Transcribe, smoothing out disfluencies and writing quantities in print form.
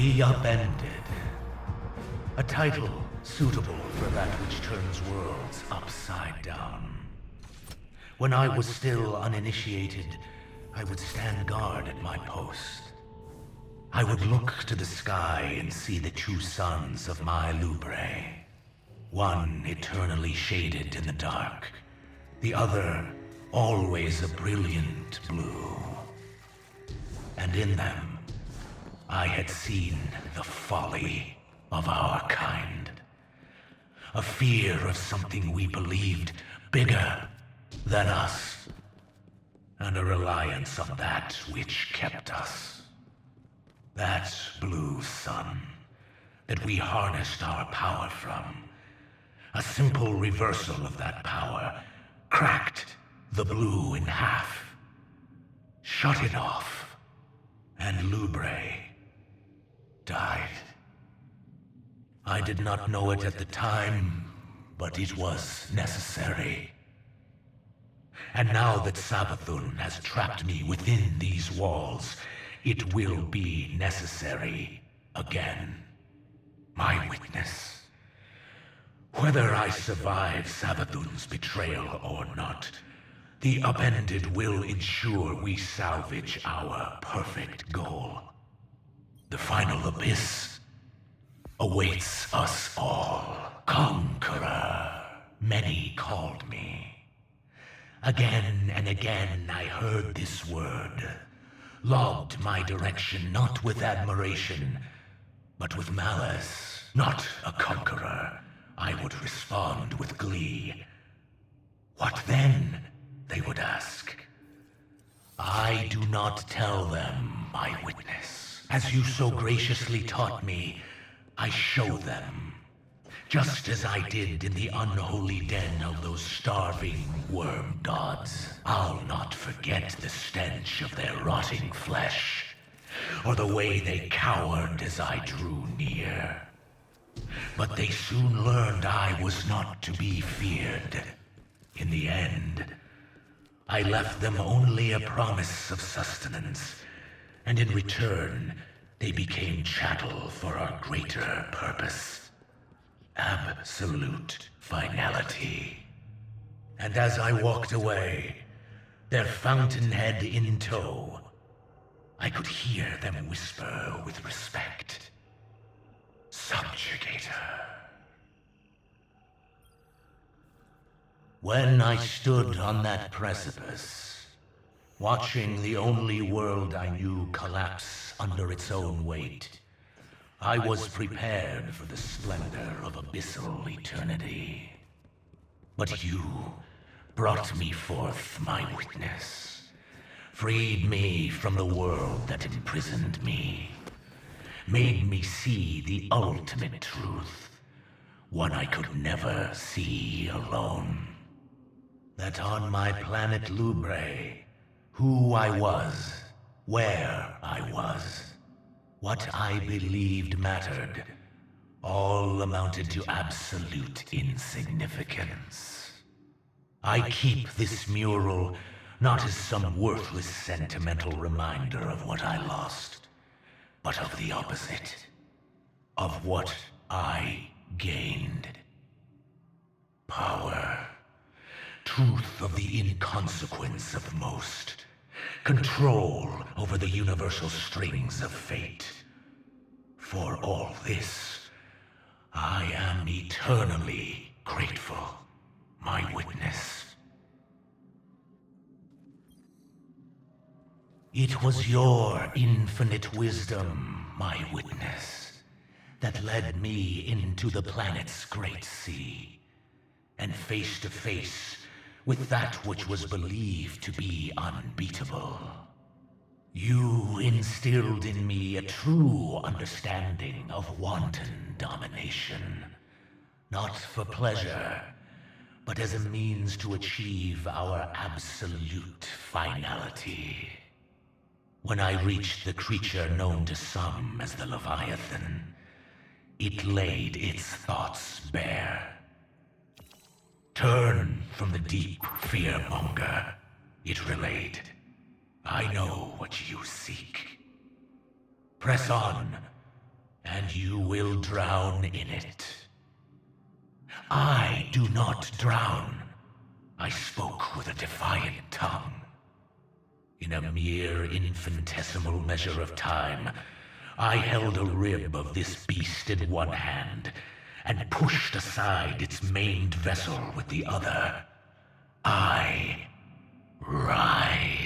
The Upended. A title suitable for that which turns worlds upside down. When I was still uninitiated, I would stand guard at my post. I would look to the sky and see the two suns of my Lubre. One eternally shaded in the dark, the other always a brilliant blue. And in them, I had seen the folly of our kind. A fear of something we believed bigger than us, and a reliance on that which kept us. That blue sun that we harnessed our power from. A simple reversal of that power cracked the blue in half, shut it off, and Lubre died. I did not know it at the time, but it was necessary. And now that Savathun has trapped me within these walls, it will be necessary again. My witness. Whether I survive Savathun's betrayal or not, the Upended will ensure we salvage our perfect goal. The final abyss awaits us all. Conqueror, many called me. Again and again I heard this word, logged my direction not with admiration, but with malice. Not a conqueror, I would respond with glee. What then? They would ask. I do not tell them, my witness. As you so graciously taught me, I show them. Just as I did in the unholy den of those starving worm gods. I'll not forget the stench of their rotting flesh, or the way they cowered as I drew near. But they soon learned I was not to be feared. In the end, I left them only a promise of sustenance, and in return, they became chattel for our greater purpose. Absolute finality. And as I walked away, their fountainhead in tow, I could hear them whisper with respect. Subjugator. When I stood on that precipice, watching the only world I knew collapse under its own weight, I was prepared for the splendor of abyssal eternity. But you brought me forth, my witness, freed me from the world that imprisoned me, made me see the ultimate truth, one I could never see alone. That on my planet Lubre, who I was, where I was, what I believed mattered, all amounted to absolute insignificance. I keep this mural not as some worthless sentimental reminder of what I lost, but of the opposite, of what I gained. Power. Truth of the inconsequence of most. Control over the universal strings of fate. For all this, I am eternally grateful, my witness. It was your infinite wisdom, my witness, that led me into the planet's great sea, and face to face with that which was believed to be unbeatable. You instilled in me a true understanding of wanton domination, not for pleasure, but as a means to achieve our absolute finality. When I reached the creature known to some as the Leviathan, it laid its thoughts bare. Turn from the deep fearmonger, it relayed. I know what you seek. Press on, and you will drown in it. I do not drown. I spoke with a defiant tongue. In a mere infinitesimal measure of time, I held a rib of this beast in one hand, and pushed aside its maimed vessel with the other. I rise.